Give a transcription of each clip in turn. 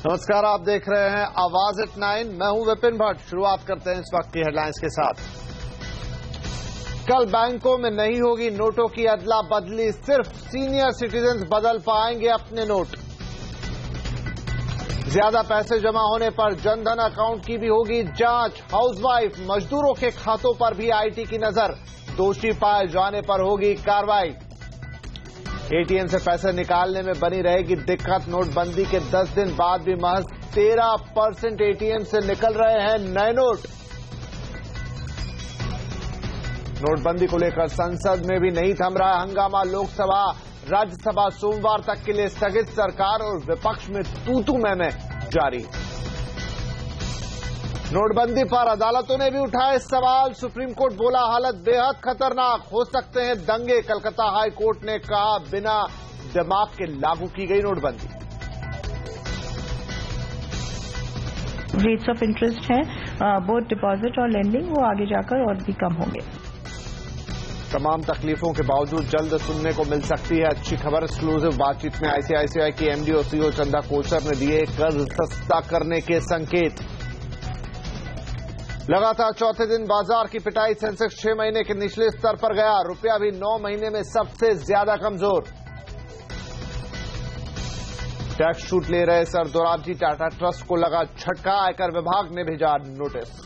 नमस्कार, आप देख रहे हैं आवाज एट 9। मैं हूं विपिन भट्ट। शुरुआत करते हैं इस वक्त की हेडलाइंस के साथ। कल बैंकों में नहीं होगी नोटों की अदला बदली, सिर्फ सीनियर सिटीजन बदल पाएंगे अपने नोट। ज्यादा पैसे जमा होने पर जनधन अकाउंट की भी होगी जांच। हाउसवाइफ मजदूरों के खातों पर भी आईटी की नजर, दोषी पाए जाने पर होगी कार्रवाई। एटीएम से पैसे निकालने में बनी रहेगी दिक्कत, नोटबंदी के 10 दिन बाद भी महज 13% एटीएम से निकल रहे हैं नए नोट। नोटबंदी को लेकर संसद में भी नहीं थम रहा हंगामा, लोकसभा राज्यसभा सोमवार तक के लिए स्थगित, सरकार और विपक्ष में तू-तू मैं जारी। नोटबंदी पर अदालतों ने भी उठाए सवाल, सुप्रीम कोर्ट बोला हालत बेहद खतरनाक, हो सकते हैं दंगे। कलकत्ता हाई कोर्ट ने कहा बिना दिमाग के लागू की गई नोटबंदी। रेट्स ऑफ इंटरेस्ट है बोथ डिपॉजिट और लेंडिंग, वो आगे जाकर और भी कम होंगे। तमाम तकलीफों के बावजूद जल्द सुनने को मिल सकती है अच्छी खबर। एक्सक्लूसिव बातचीत में आईसीआईसीआई की एमडी और सीईओ चंदा कोचर ने दिए कर्ज सस्ता करने के संकेत। लगातार चौथे दिन बाजार की पिटाई, सेंसेक्स 6 महीने के निचले स्तर पर गया, रुपया भी 9 महीने में सबसे ज्यादा कमजोर। टैक्स छूट ले रहे सर दोराबजी टाटा ट्रस्ट को लगा झटका, आयकर विभाग ने भेजा नोटिस।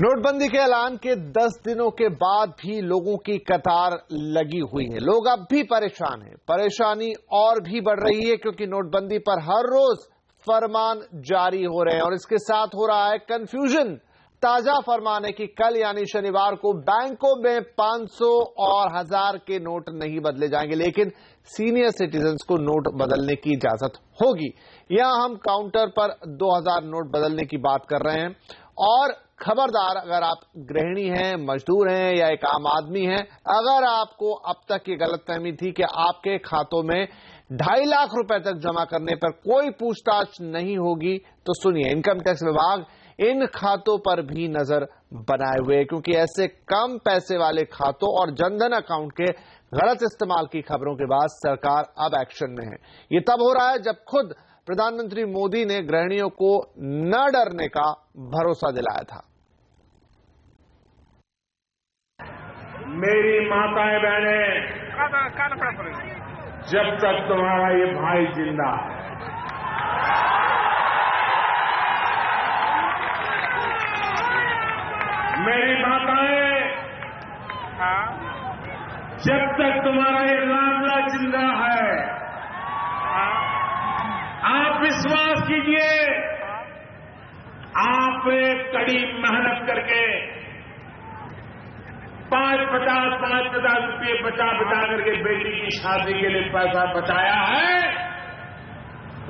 नोटबंदी के ऐलान के 10 दिनों के बाद भी लोगों की कतार लगी हुई है। लोग अब भी परेशान हैं। परेशानी और भी बढ़ रही है क्योंकि नोटबंदी पर हर रोज फरमान जारी हो रहे हैं और इसके साथ हो रहा है कंफ्यूजन। ताजा फरमान है कि कल यानी शनिवार को बैंकों में 500 और 1000 के नोट नहीं बदले जाएंगे, लेकिन सीनियर सिटीजन्स को नोट बदलने की इजाजत होगी। यहां हम काउंटर पर 2000 नोट बदलने की बात कर रहे हैं। और खबरदार, अगर आप गृहिणी हैं, मजदूर हैं या एक आम आदमी हैं, अगर आपको अब तक ये गलतफहमी थी कि आपके खातों में 2.5 लाख रुपए तक जमा करने पर कोई पूछताछ नहीं होगी, तो सुनिए, इनकम टैक्स विभाग इन खातों पर भी नजर बनाए हुए, क्योंकि ऐसे कम पैसे वाले खातों और जनधन अकाउंट के गलत इस्तेमाल की खबरों के बाद सरकार अब एक्शन में है। ये तब हो रहा है जब खुद प्रधानमंत्री मोदी ने गृहिणियों को न डरने का भरोसा दिलाया था। मेरी माताएं बहनें, जब तक तुम्हारा ये भाई जिंदा है, मेरी माताएं, जब तक तुम्हारा ये लाडला जिंदा है, आप विश्वास कीजिए, आप कड़ी मेहनत करके 550 रुपये बचा करके बेटी की शादी के लिए पैसा बचाया है,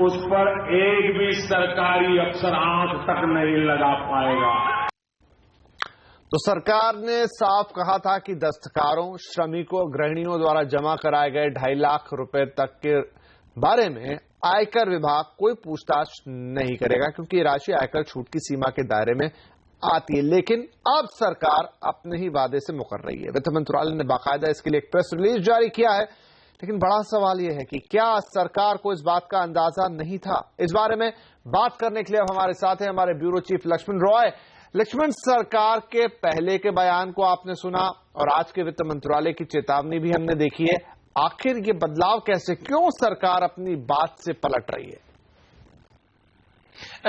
उस पर एक भी सरकारी अफसर आंख तक नहीं लगा पाएगा। तो सरकार ने साफ कहा था कि दस्तकारों, श्रमिकों, गृहिणियों द्वारा जमा कराए गए 2.5 लाख रुपए तक के बारे में आयकर विभाग कोई पूछताछ नहीं करेगा, क्योंकि ये राशि आयकर छूट की सीमा के दायरे में आती है। लेकिन अब सरकार अपने ही वादे से मुकर रही है। वित्त मंत्रालय ने बाकायदा इसके लिए एक प्रेस रिलीज जारी किया है। लेकिन बड़ा सवाल यह है कि क्या सरकार को इस बात का अंदाजा नहीं था? इस बारे में बात करने के लिए अब हमारे साथ हैं हमारे ब्यूरो चीफ लक्ष्मण रॉय। लक्ष्मण, सरकार के पहले के बयान को आपने सुना और आज के वित्त मंत्रालय की चेतावनी भी हमने देखी है। आखिर ये बदलाव कैसे, क्यों सरकार अपनी बात से पलट रही है?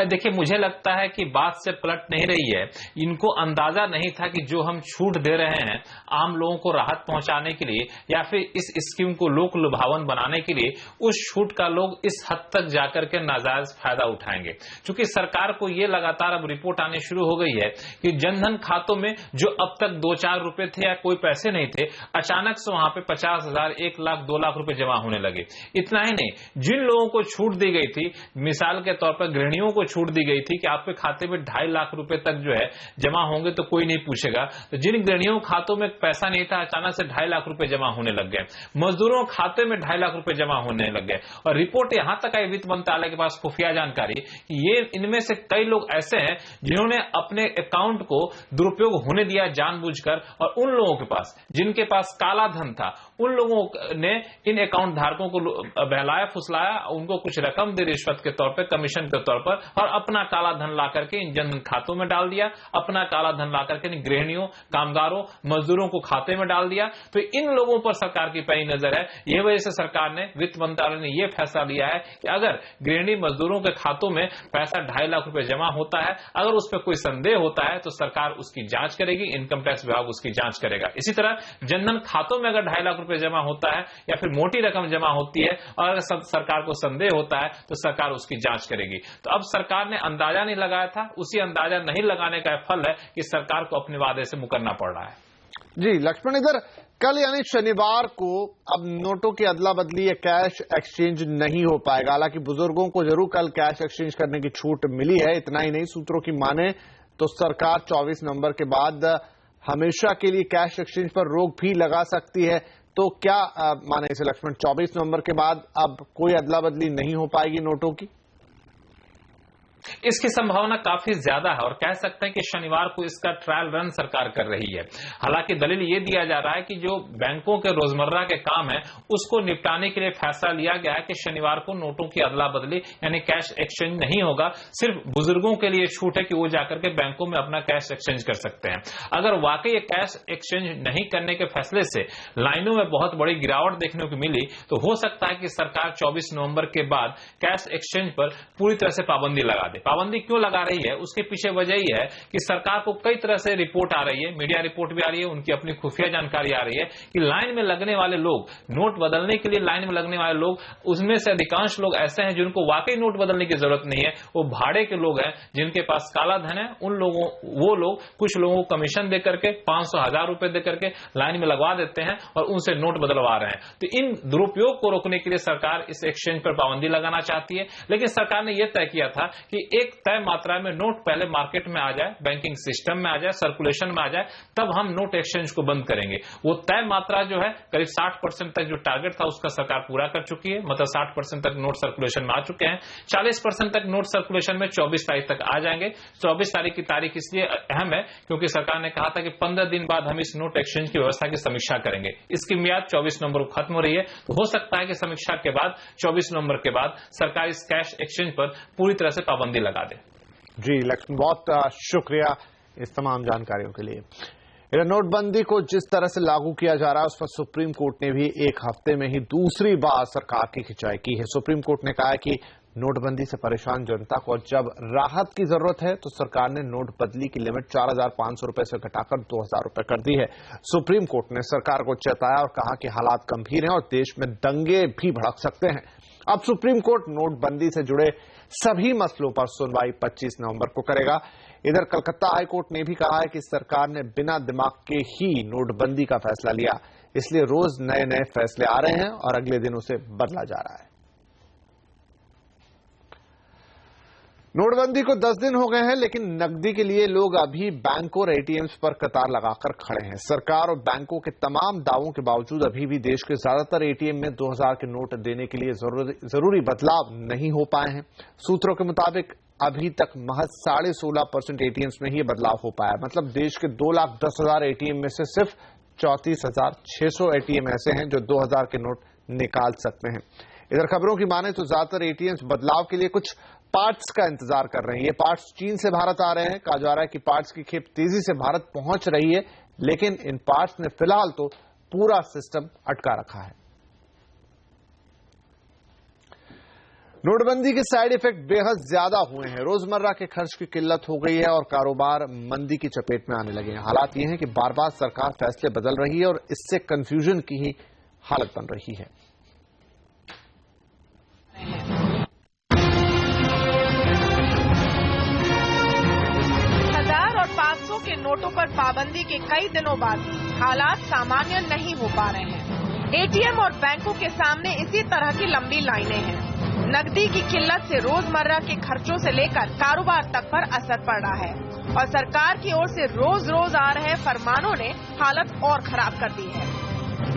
देखिए, मुझे लगता है कि बात से पलट नहीं रही है। इनको अंदाजा नहीं था कि जो हम छूट दे रहे हैं आम लोगों को राहत पहुंचाने के लिए या फिर इस स्कीम को लोक लुभावन बनाने के लिए, उस छूट का लोग इस हद तक जाकर के नाजायज फायदा उठाएंगे। क्योंकि सरकार को ये लगातार अब रिपोर्ट आनी शुरू हो गई है कि जनधन खातों में जो अब तक 2-4 रुपए थे या कोई पैसे नहीं थे, अचानक से वहां पे 50,000, 1 लाख, 2 लाख रुपए जमा होने लगे। इतना ही नहीं, जिन लोगों को छूट दी गई थी, मिसाल के तौर पर गृहिणियों को छूट दी गई थी कि आपके खाते में 2.5 लाख रुपए तक जो है जमा होंगे तो कोई नहीं पूछेगा, तो जिन गृहिणियों खातों में पैसा नहीं था, अचानक से 2.5 लाख रुपए जमा होने लग गए। मजदूरों खाते में 2.5 लाख रुपए जमा होने लग गए। और रिपोर्ट यहां तक आई वित्त मंत्रालय के पास खुफिया जानकारी कि ये इनमें से कई लोग ऐसे हैं जिन्होंने अपने अकाउंट को दुरुपयोग होने दिया जानबूझकर, और उन लोगों के पास जिनके पास काला धन था, उन लोगों ने इन अकाउंट धारकों को बहलाया फुसलाया, उनको कुछ रकम दी रिश्वत के तौर पर, कमीशन के तौर पर, और अपना काला धन ला करके इन जनधन खातों में डाल दिया, अपना काला धन ला करके गृहिणियों, कामगारों, मजदूरों को खाते में डाल दिया। तो इन लोगों पर सरकार की पैनी नजर है। यह वजह से सरकार ने, वित्त मंत्रालय ने यह फैसला लिया है कि अगर गृहिणी मजदूरों के खातों में पैसा 2.5 लाख रुपए जमा होता है, अगर उस पर कोई संदेह होता है तो सरकार उसकी जांच करेगी, इनकम टैक्स विभाग उसकी जांच करेगा। इसी तरह जनधन खातों में अगर 2.5 लाख रुपए जमा होता है या फिर मोटी रकम जमा होती है और अगर सरकार को संदेह होता है तो सरकार उसकी जांच करेगी। तो अब सरकार ने अंदाजा नहीं लगाया था, उसी अंदाजा नहीं लगाने का फल है कि सरकार को अपने वादे से मुकरना पड़ रहा है। जी लक्ष्मण, इधर कल यानी शनिवार को अब नोटों की अदला बदली या कैश एक्सचेंज नहीं हो पाएगा। हालांकि बुजुर्गों को जरूर कल कैश एक्सचेंज करने की छूट मिली है। इतना ही नहीं, सूत्रों की माने तो सरकार 24 नवंबर के बाद हमेशा के लिए कैश एक्सचेंज पर रोक भी लगा सकती है। तो क्या माने इसे लक्ष्मण, 24 नवंबर के बाद अब कोई अदला बदली नहीं हो पाएगी नोटों की? इसकी संभावना काफी ज्यादा है और कह सकते हैं कि शनिवार को इसका ट्रायल रन सरकार कर रही है। हालांकि दलील ये दिया जा रहा है कि जो बैंकों के रोजमर्रा के काम है उसको निपटाने के लिए फैसला लिया गया है कि शनिवार को नोटों की अदला बदली यानी कैश एक्सचेंज नहीं होगा। सिर्फ बुजुर्गों के लिए छूट है कि वो जाकर के बैंकों में अपना कैश एक्सचेंज कर सकते हैं। अगर वाकई कैश एक्सचेंज नहीं करने के फैसले से लाइनों में बहुत बड़ी गिरावट देखने को मिली तो हो सकता है कि सरकार 24 नवंबर के बाद कैश एक्सचेंज पर पूरी तरह से पाबंदी लगा दे। पाबंदी क्यों लगा रही है, उसके पीछे वजह यह है कि सरकार को कई तरह से रिपोर्ट आ रही है, मीडिया रिपोर्ट भी आ रही है, उनकी अपनी खुफिया जानकारी आ रही है कि लाइन में लगने वाले लोग, नोट बदलने के लिए लाइन में लगने वाले लोग, उसमें से अधिकांश लोग ऐसे हैं जिनको वाकई नोट बदलने की जरूरत नहीं है। वो भाड़े के लोग हैं जिनके पास काला धन है। उन लोगों, वो लोग कुछ लोगों को कमीशन देकर के 500-1000 रुपए देकर के लाइन में लगवा देते हैं और उनसे नोट बदलवा रहे हैं। तो इन दुरुपयोग को रोकने के लिए सरकार इस एक्सचेंज पर पाबंदी लगाना चाहती है। लेकिन सरकार ने यह तय किया था कि एक तय मात्रा में नोट पहले मार्केट में आ जाए, बैंकिंग सिस्टम में आ जाए, सर्कुलेशन में आ जाए, तब हम नोट एक्सचेंज को बंद करेंगे। वो तय मात्रा जो है करीब 60% तक जो टारगेट था उसका सरकार पूरा कर चुकी है। मतलब 60% तक नोट सर्कुलेशन में आ चुके हैं। 40% तक नोट सर्कुलेशन में 24 तारीख तक आ जाएंगे। 24 तारीख की तारीख इसलिए अहम है क्योंकि सरकार ने कहा था कि 15 दिन बाद हम इस नोट एक्सचेंज की व्यवस्था की समीक्षा करेंगे। इसकी मियाद 24 नवंबर को खत्म हो रही है। तो हो सकता है कि समीक्षा के बाद 24 नवंबर के बाद सरकार इस कैश एक्सचेंज पर पूरी तरह से पाबंदी लगा दे। जी लक्ष्मण, बहुत शुक्रिया इस तमाम जानकारियों के लिए। नोटबंदी को जिस तरह से लागू किया जा रहा है उस पर सुप्रीम कोर्ट ने भी एक हफ्ते में ही दूसरी बार सरकार की खिंचाई की है। सुप्रीम कोर्ट ने कहा है कि नोटबंदी से परेशान जनता को जब राहत की जरूरत है तो सरकार ने नोट बदली की लिमिट 4,500 रुपए से घटाकर 2,000 रुपए कर दी है। सुप्रीम कोर्ट ने सरकार को चेताया और कहा कि हालात गंभीर हैं और देश में दंगे भी भड़क सकते हैं। अब सुप्रीम कोर्ट नोटबंदी से जुड़े सभी मसलों पर सुनवाई 25 नवंबर को करेगा। इधर कलकत्ता हाईकोर्ट ने भी कहा है कि सरकार ने बिना दिमाग के ही नोटबंदी का फैसला लिया, इसलिए रोज नए नए फैसले आ रहे हैं और अगले दिन उसे बदला जा रहा है। नोटबंदी को 10 दिन हो गए हैं, लेकिन नकदी के लिए लोग अभी बैंक और एटीएम्स पर कतार लगाकर खड़े हैं। सरकार और बैंकों के तमाम दावों के बावजूद अभी भी देश के ज्यादातर एटीएम में 2000 के नोट देने के लिए जरूरी बदलाव नहीं हो पाए हैं। सूत्रों के मुताबिक अभी तक महज 16.5% एटीएम्स में ही बदलाव हो पाया। मतलब देश के 2,10,000 एटीएम में से सिर्फ 34,600 एटीएम ऐसे हैं जो 2000 के नोट निकाल सकते हैं। इधर खबरों की माने तो ज्यादातर एटीएम्स बदलाव के लिए कुछ पार्ट्स का इंतजार कर रहे हैं। ये पार्ट्स चीन से भारत आ रहे हैं। कहा जा रहा है कि पार्ट्स की खेप तेजी से भारत पहुंच रही है, लेकिन इन पार्ट्स ने फिलहाल तो पूरा सिस्टम अटका रखा है। नोटबंदी के साइड इफेक्ट बेहद ज्यादा हुए हैं। रोजमर्रा के खर्च की किल्लत हो गई है और कारोबार मंदी की चपेट में आने लगे हैं। हालात ये हैं कि बार बार सरकार फैसले बदल रही है और इससे कंफ्यूजन की ही हालत बन रही है। 500 के नोटों पर पाबंदी के कई दिनों बाद हालात सामान्य नहीं हो पा रहे हैं। एटीएम और बैंकों के सामने इसी तरह की लंबी लाइनें हैं। नकदी की किल्लत से रोजमर्रा के खर्चों से लेकर कारोबार तक पर असर पड़ रहा है और सरकार की ओर से रोज रोज आ रहे फरमानों ने हालत और खराब कर दी है।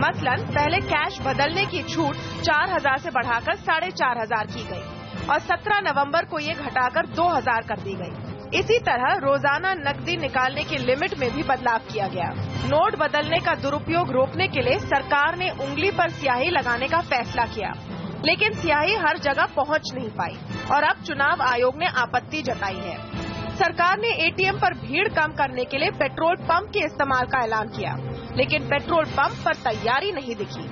मसलन पहले कैश बदलने की छूट 4,000 से बढ़ाकर 4,500 की गई और 17 नवंबर को ये घटाकर 2,000 कर दी गई। इसी तरह रोजाना नकदी निकालने की लिमिट में भी बदलाव किया गया। नोट बदलने का दुरुपयोग रोकने के लिए सरकार ने उंगली पर स्याही लगाने का फैसला किया, लेकिन स्याही हर जगह पहुंच नहीं पाई और अब चुनाव आयोग ने आपत्ति जताई है। सरकार ने एटीएम पर भीड़ कम करने के लिए पेट्रोल पंप के इस्तेमाल का ऐलान किया, लेकिन पेट्रोल पंप पर तैयारी नहीं दिखी।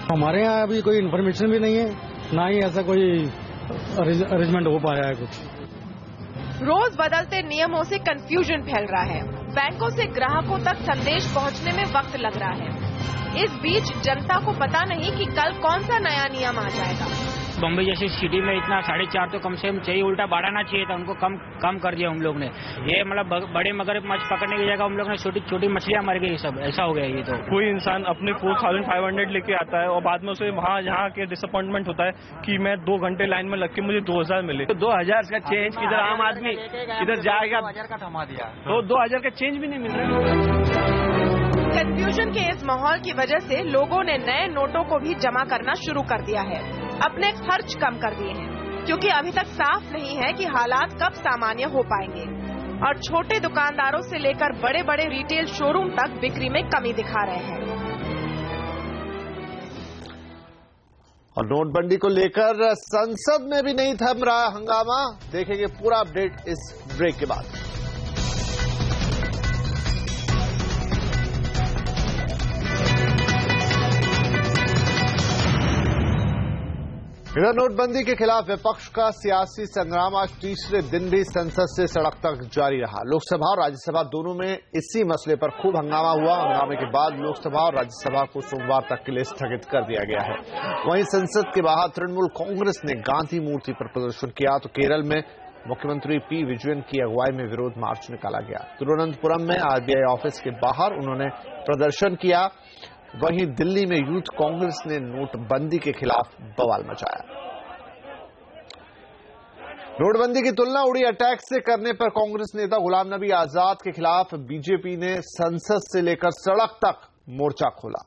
हमारे यहाँ अभी कोई इन्फॉर्मेशन भी नहीं है, ना ही ऐसा कोई अरेंजमेंट हो पाया है कुछ। रोज बदलते नियमों से कंफ्यूजन फैल रहा है। बैंकों से ग्राहकों तक संदेश पहुंचने में वक्त लग रहा है। इस बीच जनता को पता नहीं कि कल कौन सा नया नियम आ जाएगा। बम्बई जैसी सिटी में इतना 4.5 तो कम से कम चाहिए, उल्टा बढ़ाना चाहिए था। उनको कम कर दिया हम लोग ने। ये मतलब बड़े मगरमच्छ पकड़ने की जगह हम लोग ने छोटी मछलियां मर गई। सब ऐसा हो गया। ये तो कोई इंसान अपने 4500 लेके आता है और बाद में उसे वहाँ यहाँ के डिसअपॉइंटमेंट होता है कि मैं 2 घंटे लाइन में लग के मुझे 2000 मिले। तो 2000 का चेंज इधर आम आदमी इधर जाएगा, 2000 का थमा दिया तो 2000 का चेंज भी नहीं मिल रहा। कंफ्यूजन के इस माहौल की वजह से लोगों ने नए नोटों को भी जमा करना शुरू कर दिया है, अपने खर्च कम कर दिए हैं, क्योंकि अभी तक साफ नहीं है कि हालात कब सामान्य हो पाएंगे। और छोटे दुकानदारों से लेकर बड़े बड़े रिटेल शोरूम तक बिक्री में कमी दिखा रहे हैं। और नोटबंदी को लेकर संसद में भी नहीं थम रहा हंगामा। देखेंगे पूरा अपडेट इस ब्रेक के बाद। इधर नोटबंदी के खिलाफ विपक्ष का सियासी संग्राम आज तीसरे दिन भी संसद से सड़क तक जारी रहा। लोकसभा और राज्यसभा दोनों में इसी मसले पर खूब हंगामा हुआ। हंगामे के बाद लोकसभा और राज्यसभा को सोमवार तक के लिए स्थगित कर दिया गया है। वहीं संसद के बाहर तृणमूल कांग्रेस ने गांधी मूर्ति पर प्रदर्शन किया, तो केरल में मुख्यमंत्री पी विजयन की अगुवाई में विरोध मार्च निकाला गया। तिरुवनंतपुरम में आरबीआई ऑफिस के बाहर उन्होंने प्रदर्शन किया। वहीं दिल्ली में यूथ कांग्रेस ने नोटबंदी के खिलाफ बवाल मचाया। नोटबंदी की तुलना उड़ी अटैक से करने पर कांग्रेस नेता गुलाम नबी आजाद के खिलाफ बीजेपी ने संसद से लेकर सड़क तक मोर्चा खोला।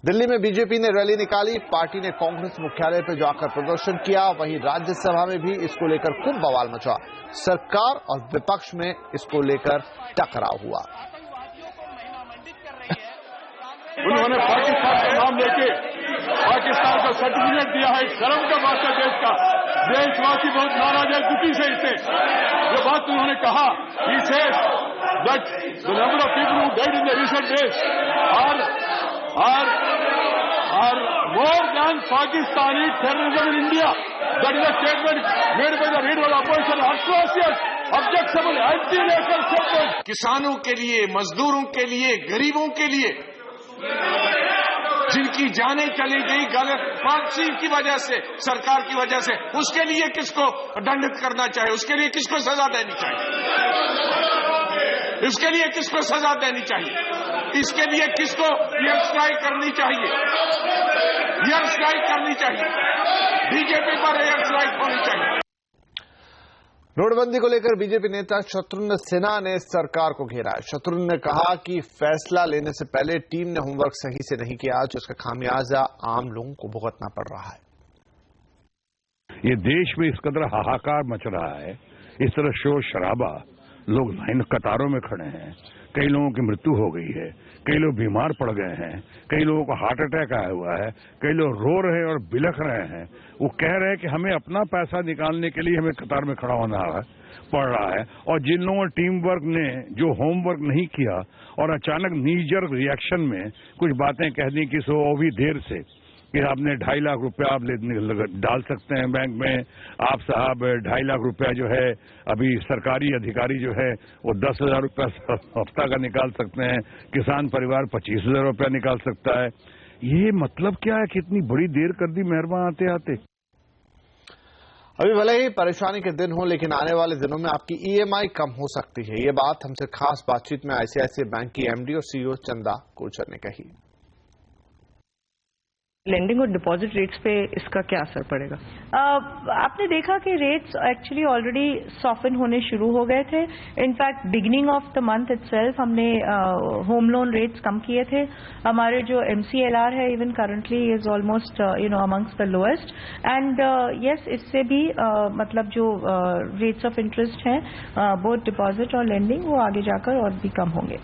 दिल्ली में बीजेपी ने रैली निकाली, पार्टी ने कांग्रेस मुख्यालय पर जाकर प्रदर्शन किया। वहीं राज्यसभा में भी इसको लेकर खूब बवाल मचा। सरकार और विपक्ष में इसको लेकर टकराव हुआ। उन्होंने पाकिस्तान का नाम लेके पाकिस्तान को सर्टिफिकेट दिया है। शर्म का बात है देश का। देशवासी बहुत नाराज है, दुखी से इससे। ये बात उन्होंने कहा, he says that the number of people who died in the recent days are more than Pakistani terrorism in India. That is a statement made by the leader of opposition, atrocious, objectionable, anti-national statement. किसानों के लिए, मजदूरों के लिए, गरीबों के लिए जिनकी जानें चली गई गलत पॉलिसी की वजह से, सरकार की वजह से, उसके लिए किसको दंडित करना चाहिए? उसके लिए किसको सजा देनी चाहिए? इसके लिए किसको सजा देनी चाहिए? इसके लिए किसको एयर स्ट्राइक करनी चाहिए? एयर स्ट्राइक करनी चाहिए। बीजेपी पर एयर स्ट्राइक होनी चाहिए। नोटबंदी को लेकर बीजेपी नेता शत्रुघ्न सिन्हा ने सरकार को घेरा है। शत्रुघ्न ने कहा कि फैसला लेने से पहले टीम ने होमवर्क सही से नहीं किया, जिसका खामियाजा आम लोगों को भुगतना पड़ रहा है। ये देश में इस कदर हाहाकार मच रहा है, इस तरह शोर शराबा, लोग लाइन कतारों में खड़े हैं, कई लोगों की मृत्यु हो गई है, कई लोग बीमार पड़ गए हैं, कई लोगों को हार्ट अटैक आया हुआ है, कई लोग रो रहे हैं और बिलख रहे हैं। वो कह रहे हैं कि हमें अपना पैसा निकालने के लिए हमें कतार में खड़ा होना पड़ रहा है। और जिन लोगों ने टीम वर्क ने जो होमवर्क नहीं किया और अचानक नीजर रिएक्शन में कुछ बातें कह दी कि वो भी देर से कि आपने 2.5 लाख रुपया आप डाल सकते हैं बैंक में, आप साहब 2.5 लाख रुपया जो है अभी सरकारी अधिकारी जो है वो 10,000 रुपया हफ्ता का निकाल सकते हैं, किसान परिवार 25,000 रुपया निकाल सकता है। ये मतलब क्या है? कितनी बड़ी देर कर दी मेहरबान आते आते। अभी भले ही परेशानी के दिन हो, लेकिन आने वाले दिनों में आपकी ईएमआई कम हो सकती है। ये बात हमसे खास बातचीत में आईसीआईसीआई बैंक की एमडी और सीईओ चंदा कोचर ने कही। लेंडिंग और डिपॉजिट रेट्स पे इसका क्या असर पड़ेगा? आपने देखा कि रेट्स एक्चुअली ऑलरेडी सॉफन होने शुरू हो गए थे। In fact beginning of the month itself हमने होम लोन रेट्स कम किए थे। हमारे जो MCLR है even currently is almost amongst the lowest and yes, इससे भी मतलब जो रेट्स ऑफ इंटरेस्ट हैं बोथ डिपॉजिट और लेंडिंग वो आगे जाकर और भी कम होंगे।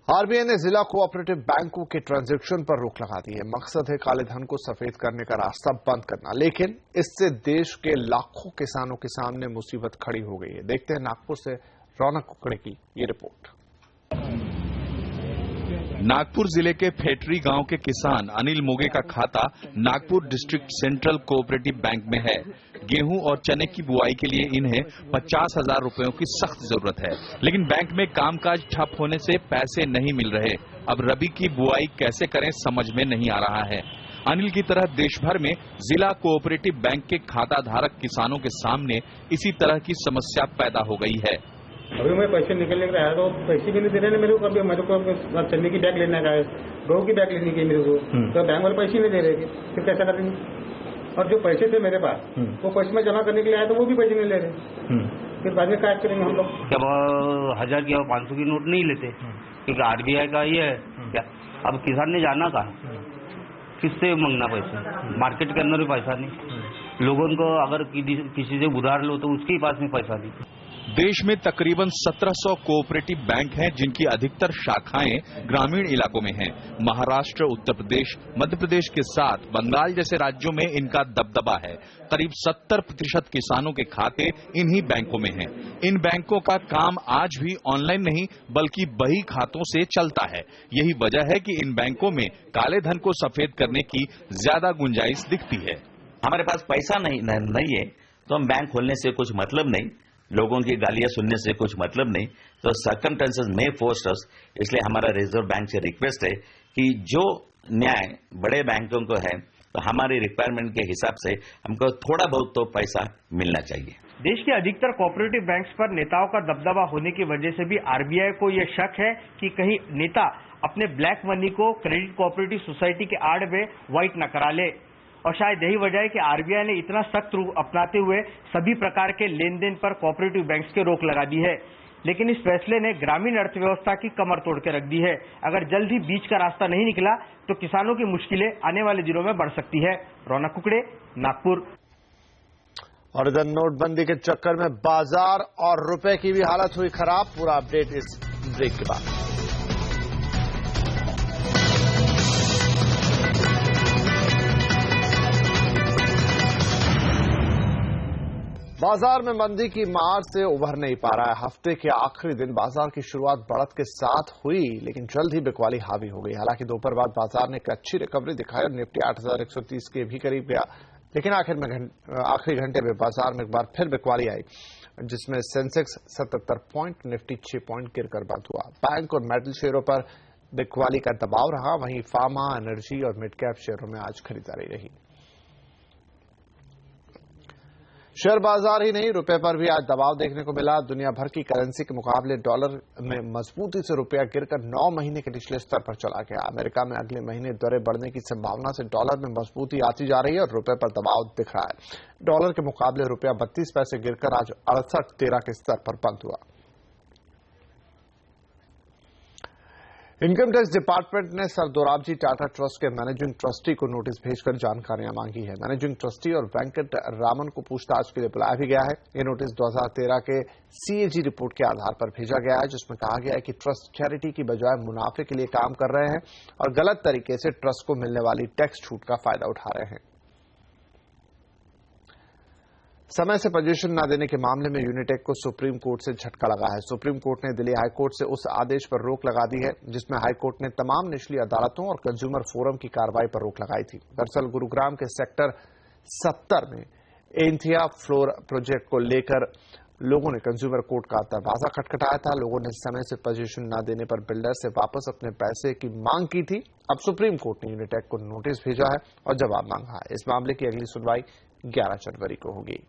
आरबीआई ने जिला कोऑपरेटिव बैंकों के ट्रांजैक्शन पर रोक लगा दी है। मकसद है काले धन को सफेद करने का रास्ता बंद करना, लेकिन इससे देश के लाखों किसानों के सामने मुसीबत खड़ी हो गई है। देखते हैं नागपुर से रौनक कुकड़े की ये रिपोर्ट। नागपुर जिले के फेटरी गांव के किसान अनिल मोगे का खाता Nagpur district central cooperative bank में है। गेहूं और चने की बुआई के लिए इन्हें 50,000 रुपयों की सख्त जरूरत है, लेकिन बैंक में कामकाज ठप होने से पैसे नहीं मिल रहे। अब रबी की बुआई कैसे करें समझ में नहीं आ रहा है। अनिल की तरह देश भर में जिला कोऑपरेटिव बैंक के खाता धारक किसानों के सामने इसी तरह की समस्या पैदा हो गई है। अभी मैं पैसे निकलने का आया तो पैसे भी नहीं दे रहे मेरे को। कभी मेरे को चने की बैग लेने का है, गेहूं की बैग लेने की मेरे को, तो बैंक वाले पैसे नहीं दे रहे थे, फिर कैसा करेंगे? और जो पैसे थे मेरे पास वो पैसे में जमा करने के लिए आया तो वो भी पैसे नहीं ले रहे, फिर बाद में क्या करेंगे हम लोग? जब 1000 की और 500 की नोट नहीं लेते क्योंकि RBI का ये है क्या। अब किसान ने जाना कहा, किससे मांगना पैसे? मार्केट के अंदर भी पैसा नहीं, लोगों को अगर किसी से उधार लो तो उसके पास में पैसा नहीं। देश में तकरीबन 1700 कोऑपरेटिव बैंक हैं, जिनकी अधिकतर शाखाएं ग्रामीण इलाकों में हैं। महाराष्ट्र, उत्तर प्रदेश, मध्य प्रदेश के साथ बंगाल जैसे राज्यों में इनका दबदबा है। करीब 70% किसानों के खाते इन्हीं बैंकों में हैं। इन बैंकों का काम आज भी ऑनलाइन नहीं बल्कि बही खातों से चलता है। यही वजह है कि इन बैंकों में काले धन को सफेद करने की ज्यादा गुंजाइश दिखती है। हमारे पास पैसा नहीं है तो हम बैंक खोलने से कुछ मतलब नहीं, लोगों की गालियां सुनने से कुछ मतलब नहीं। तो सर्कमस्टेंसेस में फोर्स अस, इसलिए हमारा रिजर्व बैंक से रिक्वेस्ट है कि जो न्याय बड़े बैंकों को है तो हमारी रिक्वायरमेंट के हिसाब से हमको थोड़ा बहुत तो पैसा मिलना चाहिए। देश के अधिकतर कोऑपरेटिव बैंक्स पर नेताओं का दबदबा होने की वजह से भी RBI को यह शक है कि कहीं नेता अपने ब्लैक मनी को क्रेडिट कोऑपरेटिव सोसाइटी के आड़ में व्हाइट न करा ले। और शायद यही वजह है कि RBI ने इतना सख्त रूख अपनाते हुए सभी प्रकार के लेन देन पर कोऑपरेटिव बैंक्स के रोक लगा दी है। लेकिन इस फैसले ने ग्रामीण अर्थव्यवस्था की कमर तोड़ के रख दी है। अगर जल्द ही बीच का रास्ता नहीं निकला तो किसानों की मुश्किलें आने वाले दिनों में बढ़ सकती है। रौनक कुकड़े, नागपुर। और इधर नोटबंदी के चक्कर में बाजार और रुपए की भी हालत हुई खराब। पूरा अपडेट इस ब्रेक के बाद। बाजार में मंदी की मार से उभर नहीं पा रहा है। हफ्ते के आखिरी दिन बाजार की शुरुआत बढ़त के साथ हुई, लेकिन जल्द ही बिकवाली हावी हो गई। हालांकि दोपहर बाद बाजार ने एक अच्छी रिकवरी दिखाई और निफ्टी 8130 के भी करीब गया, लेकिन आखिरी घंटे में बाजार में एक बार फिर बिकवाली आई, जिसमें सेंसेक्स 77 पॉइंट, निफ्टी 6 पॉइंट गिरकर बंद हुआ। बैंक और मेटल शेयरों पर बिकवाली का दबाव रहा, वहीं फार्मा, एनर्जी और मिड कैप शेयरों में आज खरीदारी रही। शेयर बाजार ही नहीं, रुपए पर भी आज दबाव देखने को मिला। दुनिया भर की करेंसी के मुकाबले डॉलर में मजबूती से रुपया गिरकर 9 महीने के निचले स्तर पर चला गया। अमेरिका में अगले महीने दरें बढ़ने की संभावना से डॉलर में मजबूती आती जा रही है और रुपए पर दबाव दिख रहा है। डॉलर के मुकाबले रुपया 32 पैसे गिरकर आज 68.13 के स्तर पर बंद हुआ। इनकम टैक्स डिपार्टमेंट ने सर दोराबजी टाटा ट्रस्ट के मैनेजिंग ट्रस्टी को नोटिस भेजकर जानकारियां मांगी है। मैनेजिंग ट्रस्टी और वेंकट रामन को पूछताछ के लिए बुलाया भी गया है। ये नोटिस 2013 के CAG रिपोर्ट के आधार पर भेजा गया है, जिसमें कहा गया है कि ट्रस्ट चैरिटी की बजाय मुनाफे के लिए काम कर रहे हैं और गलत तरीके से ट्रस्ट को मिलने वाली टैक्स छूट का फायदा उठा रहे हैं। समय से पोजीशन न देने के मामले में यूनिटेक को सुप्रीम कोर्ट से झटका लगा है। सुप्रीम कोर्ट ने दिल्ली हाईकोर्ट से उस आदेश पर रोक लगा दी है जिसमें हाईकोर्ट ने तमाम निचली अदालतों और कंज्यूमर फोरम की कार्रवाई पर रोक लगाई थी। दरअसल गुरुग्राम के सेक्टर 70 में एंथिया फ्लोर प्रोजेक्ट को लेकर लोगों ने कंज्यूमर कोर्ट का दरवाजा खटखटाया था। लोगों ने समय से पोजीशन न देने पर बिल्डर से वापस अपने पैसे की मांग की थी। अब सुप्रीम कोर्ट ने यूनिटेक को नोटिस भेजा है और जवाब मांगा है। इस मामले की अगली सुनवाई 11 जनवरी को होगी।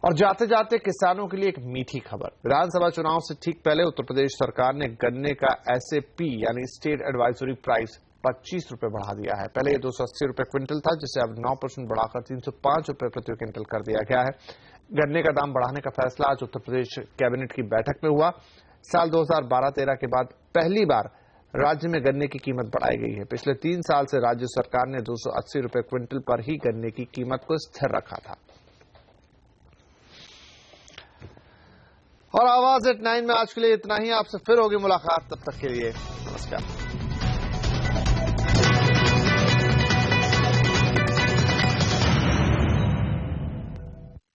और जाते जाते किसानों के लिए एक मीठी खबर। विधानसभा चुनाव से ठीक पहले उत्तर प्रदेश सरकार ने गन्ने का SAP यानी स्टेट एडवाइजरी प्राइस 25 रुपए बढ़ा दिया है। पहले ये 280 रुपए क्विंटल था, जिसे अब 9% बढ़ाकर 305 रुपए प्रति क्विंटल कर दिया गया है। गन्ने का दाम बढ़ाने का फैसला आज उत्तर प्रदेश कैबिनेट की बैठक में हुआ। साल 2012-13 के बाद पहली बार राज्य में गन्ने की कीमत बढ़ाई गई है। पिछले 3 साल से राज्य सरकार ने 280 रुपए क्विंटल पर ही गन्ने की कीमत को स्थिर रखा था। और आवाज एट 9 में आज के लिए इतना ही। आपसे फिर होगी मुलाकात, तब तक के लिए नमस्कार।